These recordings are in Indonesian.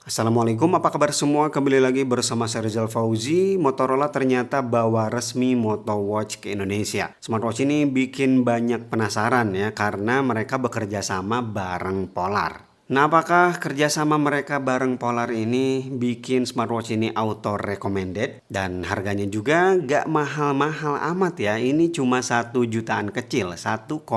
Assalamualaikum, apa kabar semua? Kembali lagi bersama saya Rizal Fauzi. Motorola ternyata bawa resmi Moto Watch ke Indonesia. Smartwatch ini bikin banyak penasaran ya, karena mereka bekerja sama bareng Polar. Nah, apakah kerjasama mereka bareng Polar ini bikin smartwatch ini auto recommended? Dan harganya juga gak mahal-mahal amat ya. Ini cuma 1 jutaan kecil, 1,3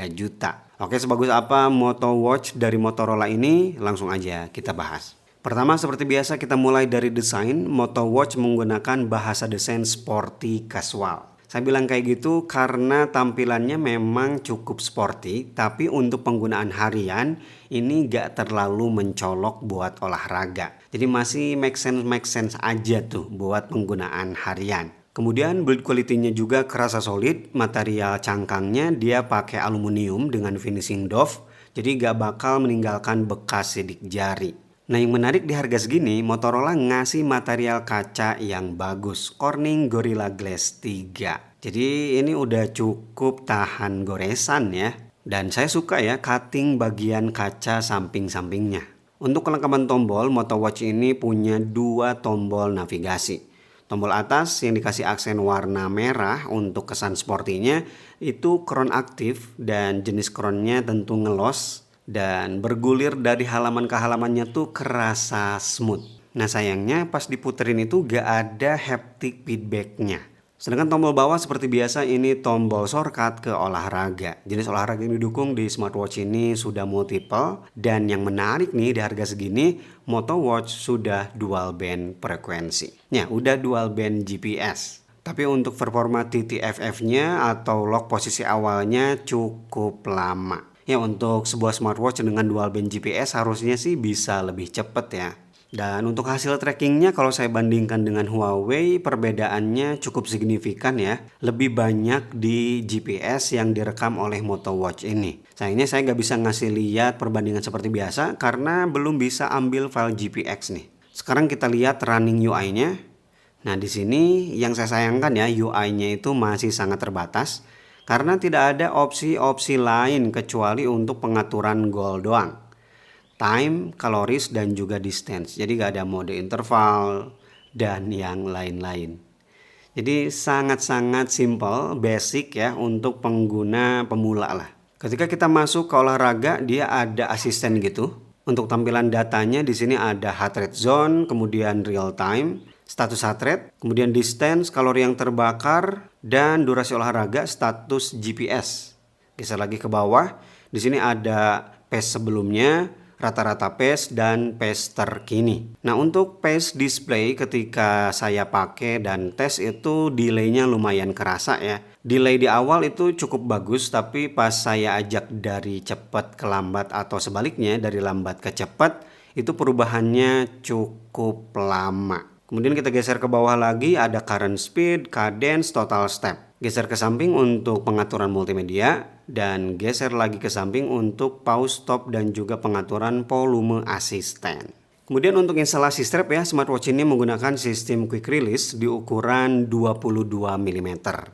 juta. Oke, sebagus apa Moto Watch dari Motorola ini? Langsung aja kita bahas. Pertama, seperti biasa kita mulai dari desain. Moto Watch menggunakan bahasa desain sporty casual. Saya bilang kayak gitu karena tampilannya memang cukup sporty, tapi untuk penggunaan harian ini gak terlalu mencolok buat olahraga. Jadi masih make sense aja tuh buat penggunaan harian. Kemudian build quality-nya juga kerasa solid, material cangkangnya dia pakai aluminium dengan finishing doff, jadi gak bakal meninggalkan bekas sidik jari. Nah, yang menarik di harga segini, Motorola ngasih material kaca yang bagus, Corning Gorilla Glass 3. Jadi ini udah cukup tahan goresan ya. Dan saya suka ya cutting bagian kaca samping-sampingnya. Untuk kelengkapan tombol, Moto Watch ini punya 2 tombol navigasi. Tombol atas yang dikasih aksen warna merah untuk kesan sportinya itu crown aktif dan jenis crownnya tentu ngelos dan bergulir dari halaman ke halamannya tuh kerasa smooth. Nah, sayangnya pas diputerin itu gak ada haptic feedbacknya. Sedangkan tombol bawah seperti biasa ini tombol shortcut ke olahraga. Jenis olahraga yang didukung di smartwatch ini sudah multiple. Dan yang menarik nih di harga segini, Moto Watch sudah dual band frekuensi. Ya, udah dual band GPS. Tapi untuk performa TTFF-nya atau lock posisi awalnya cukup lama. Ya, untuk sebuah smartwatch dengan dual band GPS harusnya sih bisa lebih cepet ya. Dan untuk hasil trackingnya kalau saya bandingkan dengan Huawei perbedaannya cukup signifikan ya. Lebih banyak di GPS yang direkam oleh Moto Watch ini. Sayangnya saya nggak bisa ngasih lihat perbandingan seperti biasa karena belum bisa ambil file GPX nih. Sekarang kita lihat running UI-nya. Nah, di sini yang saya sayangkan ya UI-nya itu masih sangat terbatas karena tidak ada opsi-opsi lain kecuali untuk pengaturan goal doang. Time, calories, dan juga distance. Jadi gak ada mode interval dan yang lain-lain. Jadi sangat-sangat simple, basic ya untuk pengguna pemula lah. Ketika kita masuk ke olahraga, dia ada asisten gitu. Untuk tampilan datanya di sini ada heart rate zone, kemudian real time, status heart rate, kemudian distance, kalori yang terbakar, dan durasi olahraga, status GPS. Geser lagi ke bawah, di sini ada pace sebelumnya, rata-rata pace dan pace terkini. Nah, untuk pace display ketika saya pakai dan tes itu delaynya lumayan kerasa ya. Delay di awal itu cukup bagus, tapi pas saya ajak dari cepat ke lambat atau sebaliknya dari lambat ke cepat, itu perubahannya cukup lama. Kemudian kita geser ke bawah lagi, ada current speed, cadence, total step. Geser ke samping untuk pengaturan multimedia dan geser lagi ke samping untuk pause, stop, dan juga pengaturan volume asisten. Kemudian untuk instalasi strap ya, smartwatch ini menggunakan sistem quick release di ukuran 22 mm.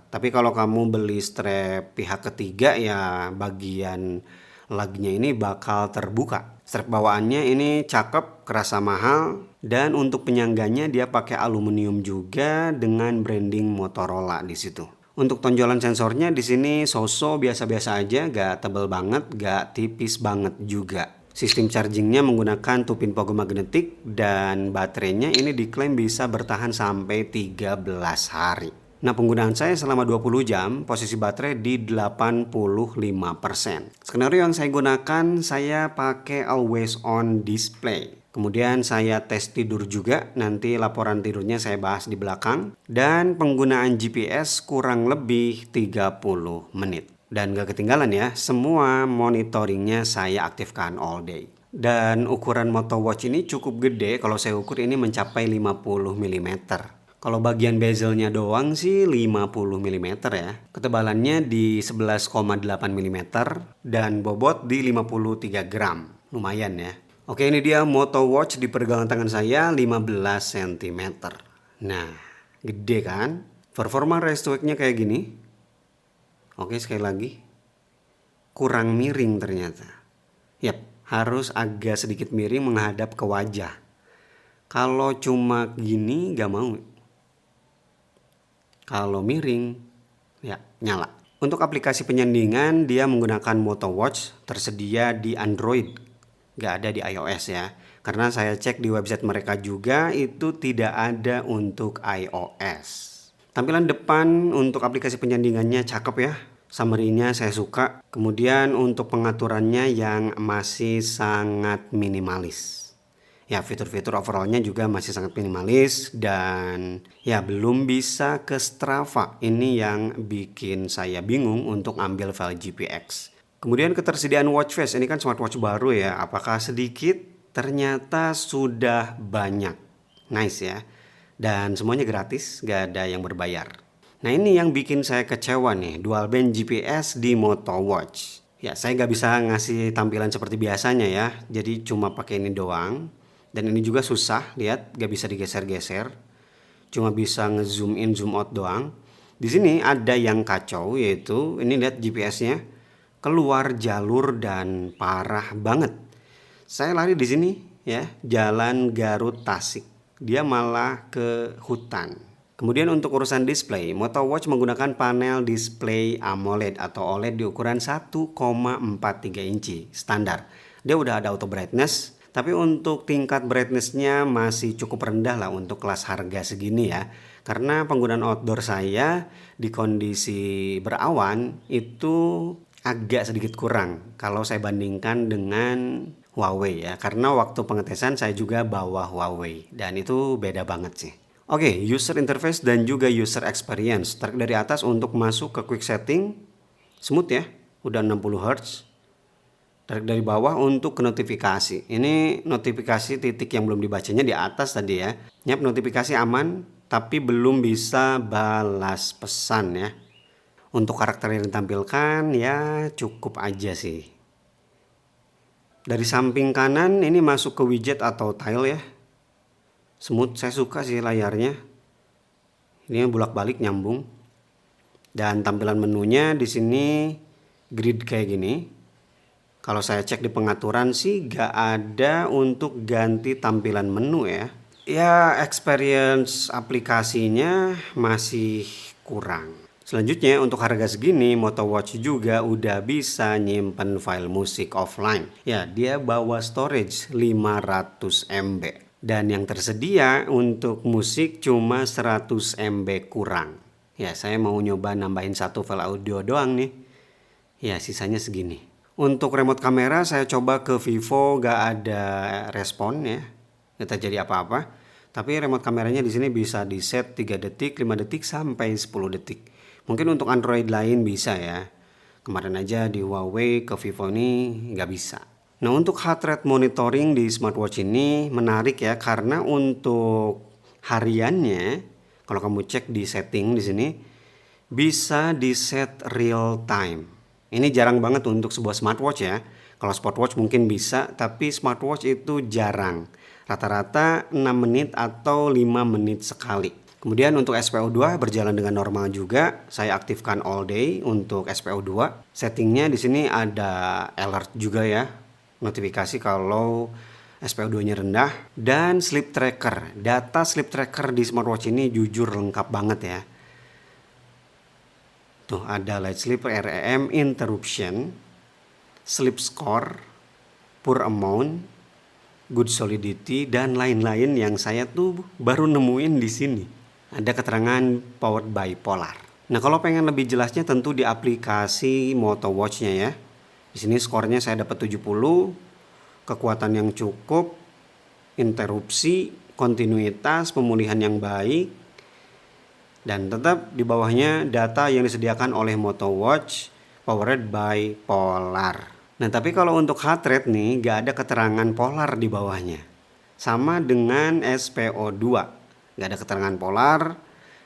Tapi kalau kamu beli strap pihak ketiga ya bagian lugnya ini bakal terbuka. Strap bawaannya ini cakep, kerasa mahal, dan untuk penyangganya dia pakai aluminium juga dengan branding Motorola di situ. Untuk tonjolan sensornya di sini so-so biasa-biasa aja, gak tebel banget, gak tipis banget juga. Sistem chargingnya menggunakan 2-pin pogo magnetik dan baterainya ini diklaim bisa bertahan sampai 13 hari. Nah, penggunaan saya selama 20 jam, posisi baterai di 85%. Skenario yang saya gunakan, saya pakai always on display. Kemudian saya tes tidur juga, nanti laporan tidurnya saya bahas di belakang. Dan penggunaan GPS kurang lebih 30 menit. Dan gak ketinggalan ya, semua monitoringnya saya aktifkan all day. Dan ukuran Moto Watch ini cukup gede, kalau saya ukur ini mencapai 50 mm. Kalau bagian bezelnya doang sih 50 mm ya. Ketebalannya di 11,8 mm dan bobot di 53 gram. Lumayan ya. Oke, ini dia Moto Watch di pergelangan tangan saya 15 cm. Nah, gede kan? Performa rest weight-nya kayak gini. Oke, sekali lagi. Kurang miring ternyata. Yap, harus agak sedikit miring menghadap ke wajah. Kalau cuma gini nggak mau. Kalau miring, ya nyala. Untuk aplikasi penyandingan, dia menggunakan MotoWatch, tersedia di Android, nggak ada di iOS ya. Karena saya cek di website mereka juga, itu tidak ada untuk iOS. Tampilan depan untuk aplikasi penyandingannya cakep ya. Summary-nya saya suka. Kemudian untuk pengaturannya yang masih sangat minimalis. Ya, fitur-fitur overallnya juga masih sangat minimalis dan ya belum bisa ke Strava. Ini yang bikin saya bingung untuk ambil file GPX. Kemudian ketersediaan watch face, ini kan smartwatch baru ya. Apakah sedikit? Ternyata sudah banyak. Nice ya. Dan semuanya gratis, gak ada yang berbayar. Nah ini yang bikin saya kecewa nih, dual band GPS di MotoWatch. Ya saya gak bisa ngasih tampilan seperti biasanya ya, jadi cuma pakai ini doang. Dan ini juga susah, lihat gak bisa digeser-geser. Cuma bisa ngezoom in, zoom out doang. Di sini ada yang kacau, yaitu ini lihat GPS-nya keluar jalur dan parah banget. Saya lari di sini ya, Jalan Garut Tasik. Dia malah ke hutan. Kemudian untuk urusan display, MotoWatch menggunakan panel display AMOLED atau OLED di ukuran 1,43 inci standar. Dia udah ada auto brightness, tapi untuk tingkat brightnessnya masih cukup rendah lah untuk kelas harga segini ya. Karena penggunaan outdoor saya di kondisi berawan itu agak sedikit kurang kalau saya bandingkan dengan Huawei ya, karena waktu pengetesan saya juga bawa Huawei dan itu beda banget sih. Oke, user interface dan juga user experience. Tarik dari atas untuk masuk ke quick setting, smooth ya, udah 60 Hz. Tarik dari bawah untuk ke notifikasi. Ini notifikasi titik yang belum dibacanya di atas tadi ya. Nyap, notifikasi aman, tapi belum bisa balas pesan ya. Untuk karakter yang ditampilkan ya cukup aja sih. Dari samping kanan ini masuk ke widget atau tile ya. Smooth, saya suka sih layarnya. Ini bolak-balik nyambung. Dan tampilan menunya di sini grid kayak gini. Kalau saya cek di pengaturan sih gak ada untuk ganti tampilan menu ya. Ya experience aplikasinya masih kurang. Selanjutnya untuk harga segini MotoWatch juga udah bisa nyimpen file musik offline. Ya dia bawa storage 500 MB. Dan yang tersedia untuk musik cuma 100 MB kurang. Ya saya mau nyoba nambahin satu file audio doang nih. Ya sisanya segini. Untuk remote kamera saya coba ke Vivo gak ada respon ya. Gak terjadi apa-apa. Tapi remote kameranya di sini bisa di set 3 detik, 5 detik sampai 10 detik. Mungkin untuk Android lain bisa ya. Kemarin aja di Huawei ke Vivo ini nggak bisa. Nah untuk heart rate monitoring di smartwatch ini menarik ya. Karena untuk hariannya, kalau kamu cek di setting di sini, bisa di set real time. Ini jarang banget untuk sebuah smartwatch ya. Kalau smartwatch mungkin bisa, tapi smartwatch itu jarang. Rata-rata 6 menit atau 5 menit sekali. Kemudian untuk SPO2 berjalan dengan normal juga. Saya aktifkan all day untuk SPO2. Settingnya di sini ada alert juga ya. Notifikasi kalau SPO2-nya rendah. Dan sleep tracker. Data sleep tracker di smartwatch ini jujur lengkap banget ya. Tuh ada light sleep, REM, interruption, sleep score, poor amount, good solidity, dan lain-lain yang saya tuh baru nemuin di sini. Ada keterangan powered by Polar. Nah kalau pengen lebih jelasnya tentu di aplikasi MotoWatch-nya ya. Di sini skornya saya dapat 70, kekuatan yang cukup, interupsi, kontinuitas, pemulihan yang baik, dan tetap di bawahnya data yang disediakan oleh MotoWatch powered by Polar. Nah tapi kalau untuk heart rate nih gak ada keterangan Polar di bawahnya. Sama dengan SPO2. Gak ada keterangan Polar.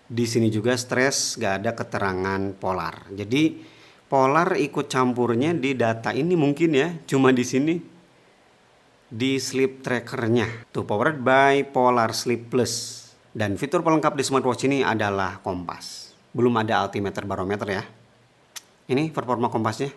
Di sini juga stres gak ada keterangan Polar. Jadi Polar ikut campurnya di data ini mungkin ya. Cuma di sini di sleep trackernya. Tuh powered by Polar Sleep Plus. Dan fitur pelengkap di smartwatch ini adalah kompas. Belum ada altimeter barometer ya. Ini performa kompasnya.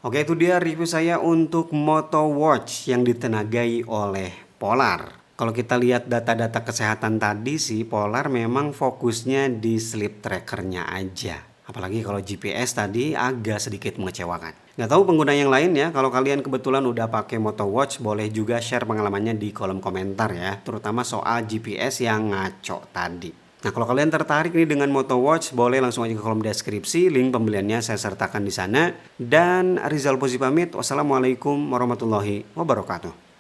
Oke, itu dia review saya untuk Moto Watch yang ditenagai oleh Polar. Kalau kita lihat data-data kesehatan tadi sih, Polar memang fokusnya di sleep trackernya aja. Apalagi kalau GPS tadi agak sedikit mengecewakan. Nggak tahu pengguna yang lain ya, kalau kalian kebetulan udah pakai Moto Watch, boleh juga share pengalamannya di kolom komentar ya. Terutama soal GPS yang ngaco tadi. Nah, kalau kalian tertarik nih dengan Moto Watch, boleh langsung aja ke kolom deskripsi, link pembeliannya saya sertakan di sana. Dan Rizal Puzi pamit, wassalamualaikum warahmatullahi wabarakatuh.